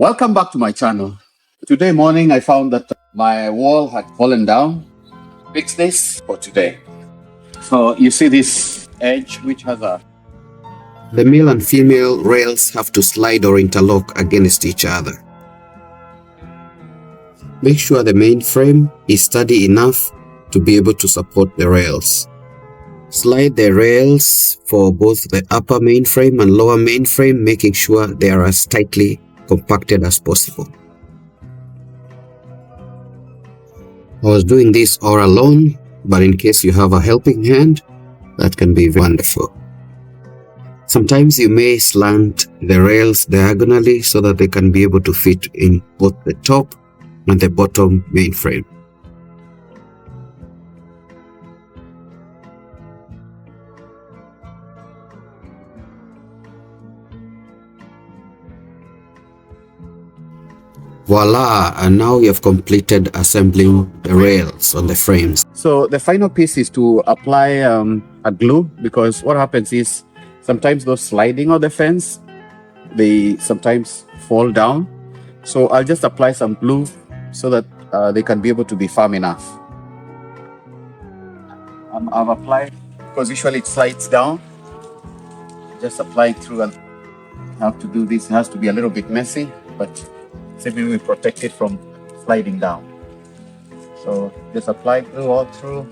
Welcome back to my channel. Today morning I found that my wall had fallen down. Fix this for today. So you see this edge which has a... The male and female rails have to slide or interlock against each other. Make sure the main frame is sturdy enough to be able to support the rails. Slide the rails for both the upper mainframe and lower mainframe, making sure they are as tightly compacted as possible. I was doing this all alone, but in case you have a helping hand, that can be wonderful. Sometimes you may slant the rails diagonally so that they can be able to fit in both the top and the bottom mainframe. Voila! And now you have completed assembling the rails on the frames. So the final piece is to apply a glue, because what happens is sometimes those sliding on the fence, they sometimes fall down. So I'll just apply some glue so that they can be able to be firm enough. I've applied, because usually it slides down. Just apply it through, and I have to do this. It has to be a little bit messy, but simply we protect it from sliding down. So just apply glue all through.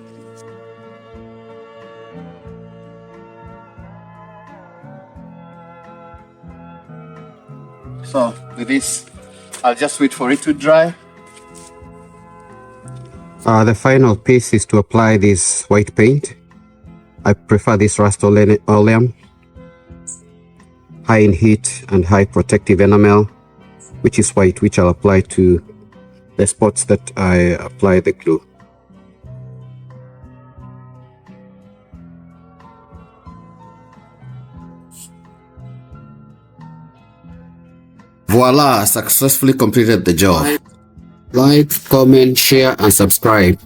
So with this, I'll just wait for it to dry. The final piece is to apply this white paint. I prefer this Rust-Oleum, high in heat and high protective enamel, which is white, which I'll apply to the spots that I apply the glue. Voila! Successfully completed the job. Like, comment, share and subscribe.